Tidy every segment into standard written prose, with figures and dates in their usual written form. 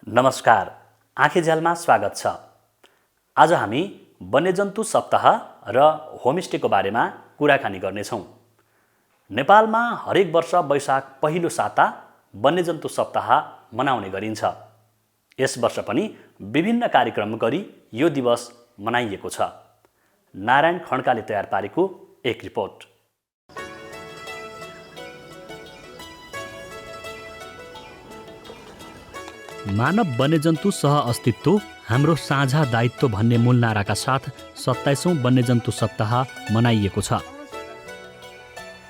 नमस्कार, आँखेझ्यालमा स्वागत छ। आज हामी वन्यजन्तु सप्ताह र होमस्टेको बारेमा कुराकानी गर्नेछौँ। नेपालमा हरेक वर्ष वैशाख पहिलो साता वन्यजन्तु सप्ताह मनाउने गरिन्छ। यस वर्ष पनि विभिन्न कार्यक्रम गरी यो दिवस मनाइएको छ। नारायण खड्काले तयार पारेको एक रिपोर्ट। मानव वन्यजन्तु सह अस्तित्व हाम्रो साझा दायित्व भन्ने मूल नाराका साथ 27औं वन्यजन्तु सप्ताह मनाइएको छ।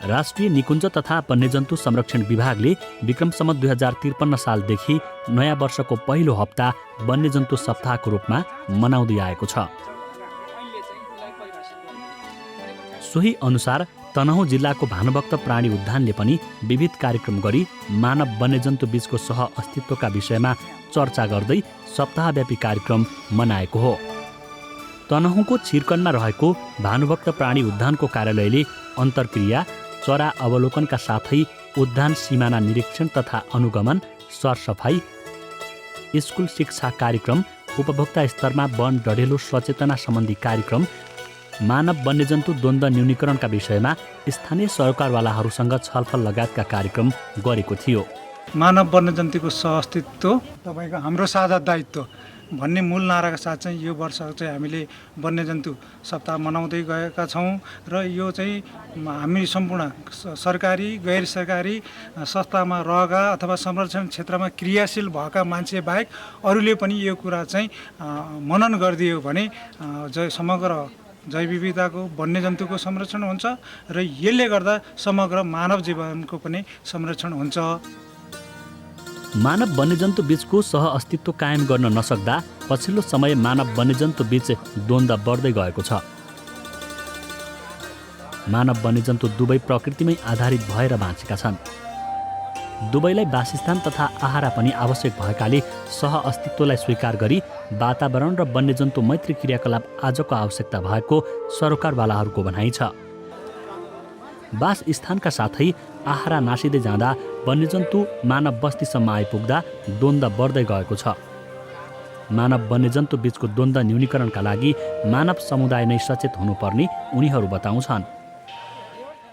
राष्ट्रिय निकुञ्ज तथा वन्यजन्तु संरक्षण विभागले विक्रम सम्वत 2053 सालदेखि नयाँ वर्षको पहिलो हप्ता वन्यजन्तु सप्ताहको रूपमा मनाउँदै आएको छ। सोही अनुसार तनहुँ जिल्लाको भानुभक्त प्राणी उद्यानले पनि विविध कार्यक्रम गरी मानव वन्यजन्तु बीचको सह अस्तित्वका विषयमा चर्चा गर्दै सप्ताहव्यापी कार्यक्रम मनाएको हो। तनहुँको छिरकनमा रहेको भानुभक्त प्राणी उद्यानको कार्यालयले अन्तर्क्रिया, चरा अवलोकनका साथै उद्यान सिमाना निरीक्षण तथा अनुगमन, सरसफाई, स्कुल शिक्षा कार्यक्रम, उपभोक्ता स्तरमा वन डढेलो सचेतना सम्बन्धी कार्यक्रम, मानव वन्यजन्तु द्वन्द्व न्यूनीकरणका विषयमा स्थानीय सरकारवालाहरूसँग छलफल लगायतका कार्यक्रम गरेको थियो। मानव वन्यजन्तुको सहअस्तित्व तपाईँको हाम्रो साझा दायित्व भन्ने मूल नाराका साथ चाहिँ यो वर्ष चाहिँ हामीले वन्यजन्तु सप्ताह मनाउँदै गएका छौँ र यो चाहिँ हामी सम्पूर्ण सरकारी गैर सरकारी संस्थामा रहेका अथवा संरक्षण क्षेत्रमा क्रियाशील भएका मान्छे बाहेक अरूले पनि यो कुरा चाहिँ मनन गरिदियो भने समग्र जैव विविधताको वन्यजन्तुको संरक्षण हुन्छ र यसले गर्दा समग्र मानव जीवनको पनि संरक्षण हुन्छ। मानव वन्यजन्तु बीचको सह अस्तित्व कायम गर्न नसक्दा पछिल्लो समय मानव वन्यजन्तु बीच द्वन्द्व बढ्दै गएको छ। मानव वन्यजन्तु दुवै प्रकृतिमै आधारित भएर बाँचेका छन्। दुवैलाई वासस्थान तथा आहारा पनि आवश्यक भएकाले सह अस्तित्वलाई स्वीकार गरी वातावरण र वन्यजन्तु मैत्री क्रियाकलाप आजको आवश्यकता भएको सरकारवालाहरूको भनाइ छ। वासस्थानका साथै आहारा नासिँदै जाँदा वन्यजन्तु मानव बस्तीसम्म आइपुग्दा द्वन्द्व बढ्दै गएको छ। मानव वन्यजन्तु बीचको द्वन्द्व न्यूनीकरणका लागि मानव समुदाय नै सचेत हुनुपर्ने उनीहरू बताउँछन्।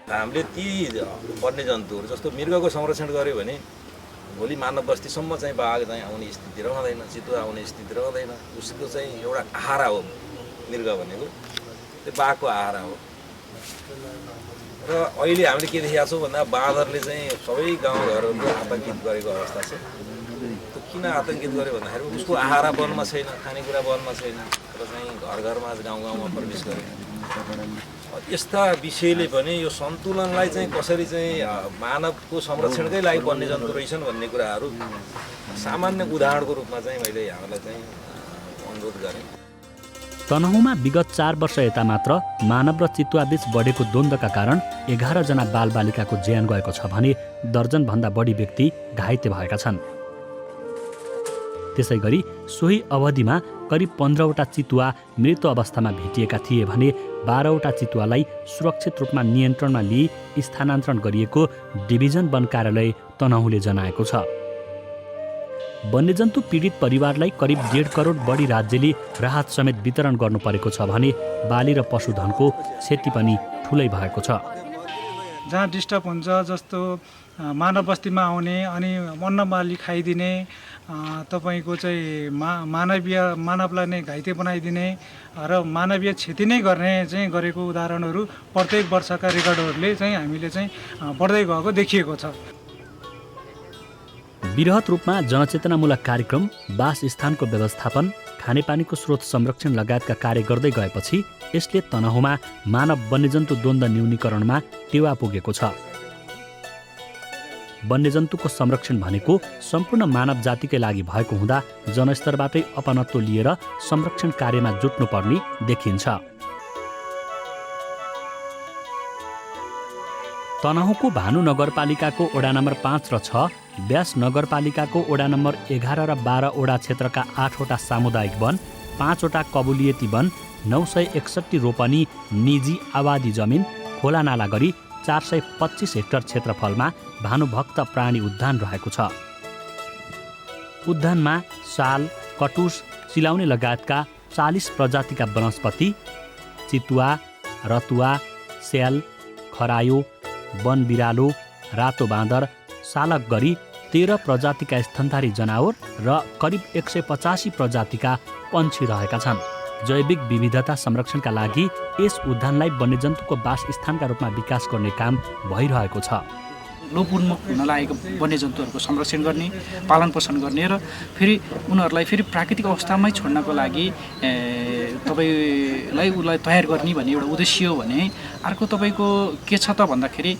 हामीले ती वन्यजन्तुहरू जस्तो मृगको संरक्षण गर्यो भने भोलि मानव बस्तीसम्म चाहिँ बाघ चाहिँ आउने स्थिति रहँदैन, चितुवा आउने स्थिति रहँदैन। उसको चाहिँ एउटा आहारा हो मृग भनेको, त्यो बाघको आहारा हो। र अहिले हामीले के देखिरहेको छौँ भन्दा बाँदरले चाहिँ सबै गाउँघरहरू आतङ्कित गरेको अवस्था छ। त्यो किन आतङ्कित गर्यो भन्दाखेरि उसको आहारा वनमा छैन, खानेकुरा वनमा छैन र चाहिँ घर घरमा गाउँ गाउँमा प्रवेश गर्यो। यस्ता विषयले पनि यो सन्तुलनलाई चाहिँ कसरी चाहिँ मानवको संरक्षणकै लागि वन्यजन्तु रहेछन् भन्ने कुराहरू सामान्य उदाहरणको रूपमा चाहिँ मैले यहाँलाई चाहिँ अनुरोध गरेँ। तनहुँमा विगत 4 वर्ष यता मात्र मानव र चितुवाबीच बढेको द्वन्द्वका कारण 11 जना बालबालिकाको ज्यान गएको छ भने दर्जनभन्दा बढी व्यक्ति घाइते भएका छन्। त्यसै गरी सोही अवधिमा करिब 15वटा चितुवा मृत अवस्थामा भेटिएका थिए भने 12वटा चितुवालाई सुरक्षित रूपमा नियन्त्रणमा लिई स्थानान्तरण गरिएको डिभिजन वन कार्यालय तनहुँले जनाएको छ। वन्यजन्तु पीडित परिवारलाई करिब 1.5 करोड बढी राज्यले राहत समेत वितरण गर्नु परेको छ भने बाली र पशुधनको क्षति पनि ठुलै भएको छ। जहाँ डिस्टर्ब हुन्छ जस्तो मानव बस्तीमा आउने अनि वन्यबाली खाइदिने, तपाईँको चाहिँ मानवलाई नै घाइते बनाइदिने र मानवीय क्षति नै गर्ने चाहिँ गरेको उदाहरणहरू प्रत्येक वर्षका रेकर्डहरूले चाहिँ हामीले चाहिँ बढ्दै गएको देखिएको छ। बृहत रूपमा जनचेतनामूलक कार्यक्रम, वासस्थानको व्यवस्थापन, खानेपानीको स्रोत संरक्षण लगायतका कार्य गर्दै गएपछि यसले तनहुँमा मानव वन्यजन्तु द्वन्द्व न्यूनीकरणमा टेवा पुगेको छ। वन्यजन्तुको संरक्षण भनेको सम्पूर्ण मानव जातिकै लागि भएको हुँदा जनस्तरबाटै अपनत्व लिएर संरक्षण कार्यमा जुट्नुपर्ने देखिन्छ। तनहुँको भानु नगरपालिकाको वडा नम्बर 5 र 6, व्यास नगरपालिकाको वडा नम्बर 11 र 12 वडा क्षेत्रका 8वटा सामुदायिक वन, 5वटा कबुलियती वन, 961 रोपनी निजी आबादी जमिन, खोलानाला गरी 425 हेक्टर क्षेत्रफलमा भानुभक्त प्राणी उद्यान रहेको छ। उद्यानमा साल, कटुस, चिलाउने लगायतका 40 प्रजातिका वनस्पति, चितुवा, रतुवा, स्याल, खरायो, वन बिरालो, रातो बाँदर, सालक गरी 13 प्रजातिका स्तनधारी जनावर र करिब 185 प्रजातिका पन्छी रहेका छन्। जैविक विविधता संरक्षणका लागि यस उद्यानलाई वन्यजन्तुको वासस्थानका रूपमा विकास गर्ने काम भइरहेको छ। लोप उन्मुख हुन लागेको वन्यजन्तुहरूको संरक्षण गर्ने, पालन पोषण गर्ने र फेरि उनीहरूलाई फेरि प्राकृतिक अवस्थामै छोड्नको लागि उसलाई तयार गर्ने भन्ने एउटा उद्देश्य हो भने अर्को तपाईँको के छ त भन्दाखेरि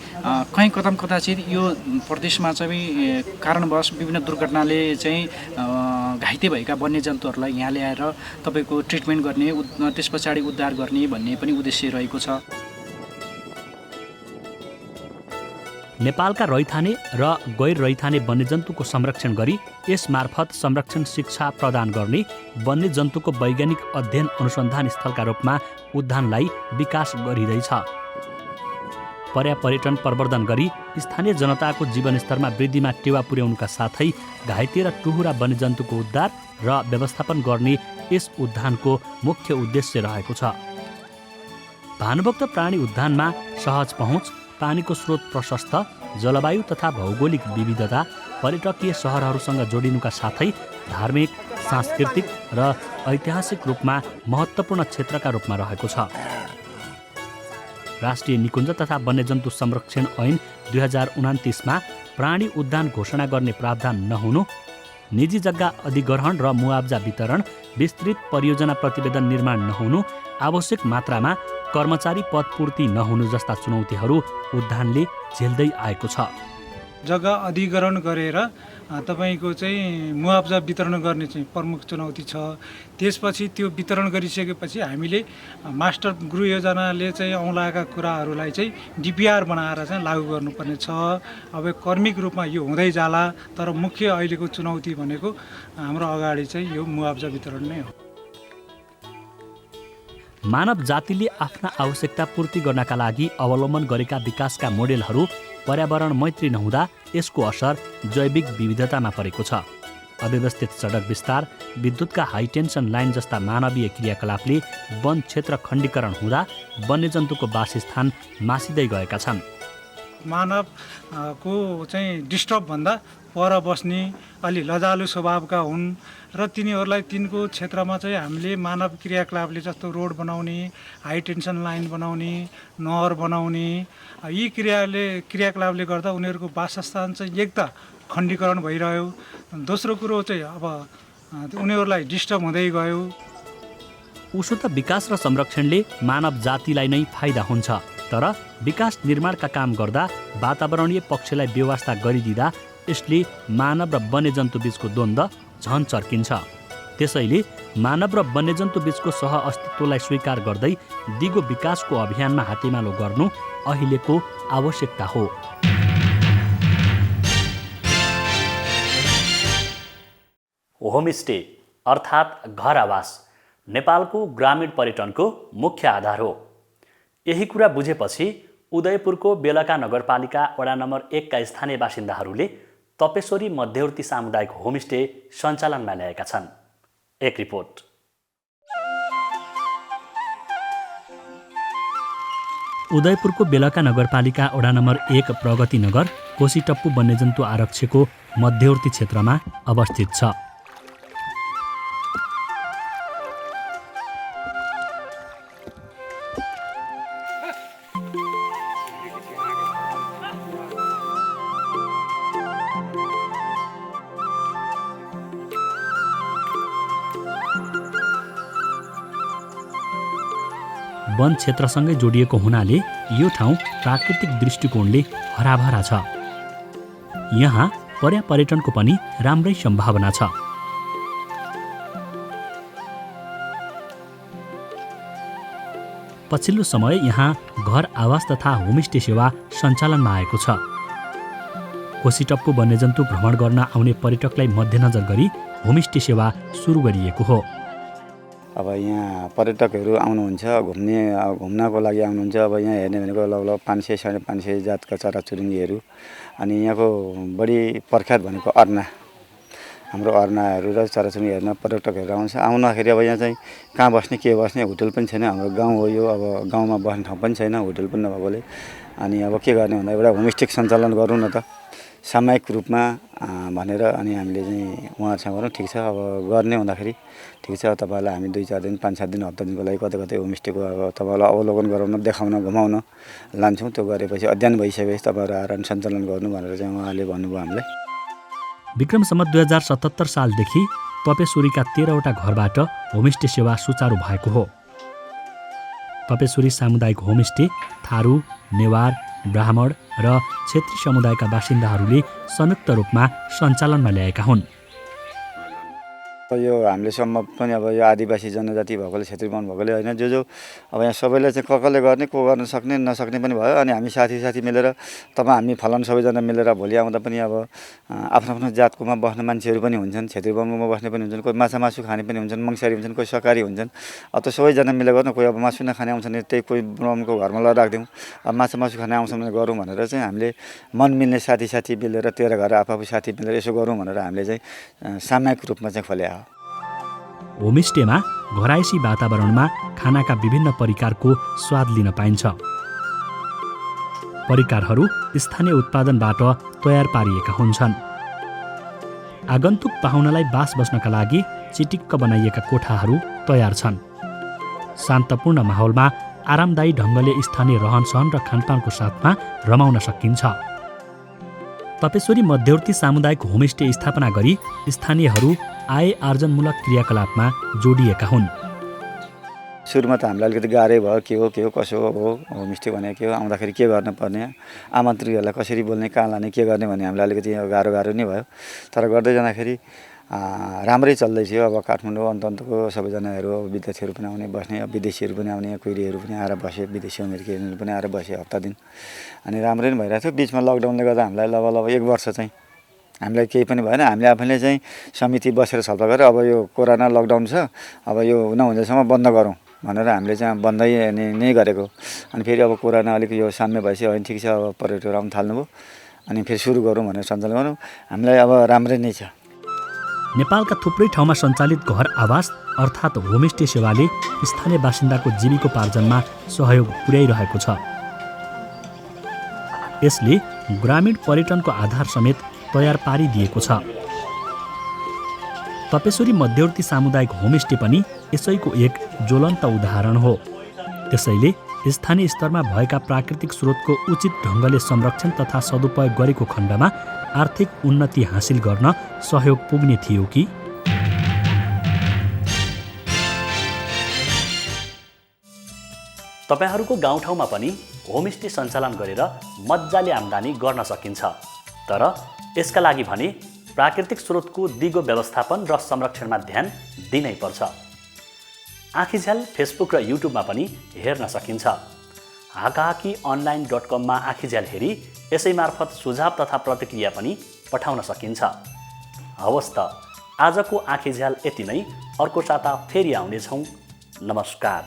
कहीँ कदाचित यो प्रदेशमा चाहिँ कारणवश विभिन्न दुर्घटनाले चाहिँ घाइते भएका वन्यजन्तुहरूलाई यहाँ ल्याएर तपाईँको ट्रिटमेन्ट गर्ने, त्यस पछाडि उद्धार गर्ने भन्ने पनि उद्देश्य रहेको छ। नेपालका रैथाने र गैर रैथाने वन्यजन्तुको संरक्षण गरी यस मार्फत संरक्षण शिक्षा प्रदान गर्ने वन्यजन्तुको वैज्ञानिक अध्ययन अनुसन्धान स्थलका रूपमा उद्यानलाई विकास गरिँदैछ। पर्यापर्यटन प्रवर्धन गरी स्थानीय जनताको जीवनस्तरमा वृद्धिमा टेवा पुर्याउनुका साथै घाइते र टुहुरा वन्यजन्तुको उद्धार र व्यवस्थापन गर्ने यस उद्यानको मुख्य उद्देश्य रहेको छ। भानुभक्त प्राणी उद्यानमा सहज पहुँच, पानीको स्रोत प्रशस्त, जलवायु तथा भौगोलिक विविधता पर्यटकीय सहरहरूसँग जोडिनुका साथै धार्मिक, सांस्कृतिक र ऐतिहासिक रूपमा महत्त्वपूर्ण क्षेत्रका रूपमा रहेको छ। राष्ट्रिय निकुञ्ज तथा वन्यजन्तु संरक्षण ऐन 2029मा प्राणी उद्यान घोषणा गर्ने प्रावधान नहुनु, निजी जग्गा अधिग्रहण र मुआब्जा वितरण, विस्तृत परियोजना प्रतिवेदन निर्माण नहुनु, आवश्यक मात्रामा कर्मचारी पदपूर्ति नहुनु जस्ता चुनौतीहरू उद्यानले झेल्दै आएको छ। जग्गा अधिग्रहण गरेर तपाईँको चाहिँ मुआब्जा वितरण गर्ने चाहिँ प्रमुख चुनौती छ। त्यसपछि त्यो वितरण गरिसकेपछि हामीले मास्टर गृह योजनाले चाहिँ औँलाएका कुराहरूलाई चाहिँ डिपिआर बनाएर चाहिँ लागू गर्नुपर्ने छ। अब कर्मिक रूपमा यो हुँदै जाला, तर मुख्य अहिलेको चुनौती भनेको हाम्रो अगाडि चाहिँ यो मुआब्जा वितरण नै हो। मानव जातिले आफ्ना आवश्यकता पूर्ति गर्नका लागि अवलम्बन गरेका विकासका मोडेलहरू पर्यावरण मैत्री नहुँदा यसको असर जैविक विविधतामा परेको छ। अव्यवस्थित सडक विस्तार, विद्युतका हाइटेन्सन लाइन जस्ता मानवीय क्रियाकलापले वन क्षेत्र खण्डीकरण हुँदा वन्यजन्तुको वासस्थान मासिँदै गएका छन्। मानवको चाहिँ डिस्टर्ब भन्दा पर बस्ने अलि लजालु स्वभावका हुन् र तिनीहरूलाई तिनको क्षेत्रमा चाहिँ हामीले मानव क्रियाकलापले जस्तो रोड बनाउने, हाई टेन्सन लाइन बनाउने, नहर बनाउने, यी क्रियाकलापले गर्दा उनीहरूको वासस्थान चाहिँ एक त खण्डीकरण भइरह्यो, दोस्रो कुरो चाहिँ अब उनीहरूलाई डिस्टर्ब हुँदै गयो। उसो त विकास र संरक्षणले मानव जातिलाई नै फाइदा हुन्छ, तर विकास निर्माणका काम गर्दा वातावरणीय पक्षलाई व्यवस्था गरिदिँदा यसले मानव र वन्यजन्तु बीचको द्वन्द्व झन चर्किन्छ। त्यसैले मानव र वन्यजन्तु बीचको सह अस्तित्वलाई स्वीकार गर्दै दिगो विकासको अभियानमा हातेमालो गर्नु अहिलेको आवश्यकता हो। होमस्टे अर्थात् घर आवास नेपालको ग्रामीण पर्यटनको मुख्य आधार हो। यही कुरा बुझेपछि उदयपुरको बेलका नगरपालिका वडा नम्बर 1 का स्थानीय बासिन्दाहरूले तपेश्वरी मध्यवर्ती सामुदायिक होमस्टे सञ्चालनमा ल्याएका छन्। एक रिपोर्ट। उदयपुरको बेलका नगरपालिका वडा नम्बर 1 प्रगति नगर कोसीटप्पु वन्यजन्तु आरक्षको मध्यवर्ती क्षेत्रमा अवस्थित छ। वन क्षेत्रसँगै जोडिएको हुनाले यो ठाउँ प्राकृतिक दृष्टिकोणले हराभरा छ। यहाँ पर्यटनको पनि राम्रै सम्भावना छ। पछिल्लो समय यहाँ घर आवास तथा होमस्टे सेवा सञ्चालनमा आएको छ। कोसीटप्पु वन्यजन्तु भ्रमण गर्न आउने पर्यटकलाई मध्यनजर गरी होमस्टे सेवा सुरु गरिएको हो। अब यहाँ पर्यटकहरू आउनुहुन्छ, घुम्नको लागि आउनुहुन्छ। अब यहाँ हेर्ने भनेको लगभग 500 साढे 500 जातका चराचुरुङ्गीहरू, अनि यहाँको बढी प्रख्यात भनेको अर्ना हाम्रो अर्नाहरू र चराचुरुङ्गी हेर्न पर्यटकहरू आउँदाखेरि अब यहाँ चाहिँ कहाँ बस्ने के बस्ने होटल पनि छैन। हाम्रो गाउँ हो यो, अब गाउँमा बस्ने ठाउँ पनि छैन, होटल पनि नभएकोले। अनि अब के गर्ने भन्दा एउटा होमस्टे सञ्चालन गरौँ न त सामूहिक रूपमा भनेर अनि हामीले चाहिँ उहाँहरूसँग गरौँ। ठिक छ, अब गर्ने हुँदाखेरि ठिक छ, तपाईँहरूलाई हामी 2-4 दिन 5-7 दिन हप्ता दिनको लागि कतै कतै होमस्टेको अब तपाईँहरूलाई अवलोकन गराउन, देखाउन, घुमाउन लान्छौँ। त्यो गरेपछि अध्ययन भइसकेपछि तपाईँहरू आएर सञ्चालन गर्नु भनेर चाहिँ उहाँले भन्नुभयो हामीलाई। विक्रम सम्वत 2077 सालदेखि तपेश्वरीका 13वटा घरबाट होमस्टे सेवा सुचारू भएको हो। तपेश्वरी सामुदायिक होमस्टे थारू, नेवार, ब्राह्मण र क्षेत्री समुदायका बासिन्दाहरूले संयुक्त रूपमा सञ्चालनमा ल्याएका हुन्। यो हामीले सम्म पनि अब यो आदिवासी जनजाति भएकोले, क्षेत्री बाहुन भएकोले होइन, जो अब यहाँ सबैलाई चाहिँ कसले गर्ने, को गर्न सक्ने नसक्ने पनि भयो। अनि हामी साथी मिलेर हामी फलानु सबैजना मिलेर भोलि आउँदा पनि अब आफ्नो आफ्नो जातकोमा बस्ने मान्छेहरू पनि हुन्छन्, क्षेत्री बाहुनमा बस्ने पनि हुन्छन्, कोही माछा मासु खाने पनि हुन्छन्, मङ्सिरी हुन्छन्, कोही शाकाहारी हुन्छन्। अब त सबैजना मिलेर गर्नु। कोही अब मासु नखाने आउँछन् भने त्यही कोही ब्राह्मणको घरमा लगेर राखिदिउँ, अब माछा मासु खाने आउँछन् भने गरौँ भनेर चाहिँ हामीले मन मिल्ने साथी मिलेर 13 घर आफू साथी मिलेर यसो गरौँ भनेर हामीले चाहिँ सामूहिक रूपमा चाहिँ खोले हो। होमस्टेमा घरायसी वातावरणमा खानाका विभिन्न परिकारको स्वाद लिन पाइन्छ। परिकारहरू स्थानीय उत्पादनबाट तयार पारिएका हुन्छन्। आगन्तुक पाहुनालाई बास बस्नका लागि चिटिक्क बनाइएका कोठाहरू तयार छन्। शान्तपूर्ण माहौलमा आरामदायी ढङ्गले स्थानीय रहनसहन र खानपानको साथमा रमाउन सकिन्छ। तपेश्वरी मध्यवर्ती सामुदायिक होमस्टे स्थापना गरी स्थानीयहरू आय आर्जनमूलक क्रियाकलापमा जोडिएका हुन्। सुरुमा त हामीलाई अलिकति गाह्रै भयो, के हो कसो हो होमस्टे भने के हो, आउँदाखेरि के गर्नुपर्ने, आमन्त्रितहरूलाई कसरी बोल्ने, कहाँ लाने, के गर्ने भन्ने हामीलाई अलिकति गाह्रो नै भयो। तर गर्दै जाँदाखेरि राम्रै चल्दै थियो। अब काठमाडौँ अन्तको सबैजनाहरू विद्यार्थीहरू पनि आउने बस्ने, विदेशीहरू पनि आउने, कोइरीहरू पनि आएर बसे, विदेशी अमेरिकीहरू पनि आएर बसे हप्ता दिन। अनि राम्रै नै भइरहेको थियो। बिचमा लकडाउनले गर्दा हामीलाई लगभग 1 वर्ष चाहिँ हामीलाई केही पनि भएन। हामीले आफैले चाहिँ समिति बसेर छलफल गरेर अब यो कोरोना लकडाउन छ, अब यो नहुँदैसम्म बन्द गरौँ भनेर हामीले चाहिँ बन्दै नै गरेको। अनि फेरि अब कोरोना अलिक यो साम्य भएपछि होइन ठिक छ, अब पर्यटकहरू आउनु थाल्नुभयो, अनि फेरि सुरु गरौँ भनेर सञ्चालन गरौँ। हामीलाई अब राम्रै नै छ। नेपालका थुप्रै ठाउँमा सञ्चालित घर आवास अर्थात् होमस्टे सेवाले स्थानीय बासिन्दाको जीविकोपार्जनमा सहयोग पुर्याइरहेको छ। यसले ग्रामीण पर्यटनको आधार समेत तयार पारिदिएको छ। तपेश्वरी मध्यवर्ती सामुदायिक होमस्टे पनि यसैको एक ज्वलन्त उदाहरण हो। त्यसैले स्थानीय स्तरमा भएका प्राकृतिक स्रोतको उचित ढङ्गले संरक्षण तथा सदुपयोग गरेको खण्डमा आर्थिक उन्नति हासिल गर्न सहयोग पुग्ने थियो कि? तपाईहरूको गाउँठाउँमा पनि होमस्टे सञ्चालन गरेर मज्जाले आम्दानी गर्न सकिन्छ। तर यसका लागि भने प्राकृतिक स्रोतको दिगो व्यवस्थापन र संरक्षणमा ध्यान दिनै पर्छ। आँखीझ्याल फेसबुक र युट्युबमा पनि हेर्न सकिन्छ। हाकाहाकीonline.com मा आँखीझ्याल हेरी यसै मार्फत सुझाव तथा प्रतिक्रिया पनि पठाउन सकिन्छ। हवस् त, आजको आँखीझ्याल यति नै। अर्को साता फेरि आउनेछौँ। नमस्कार।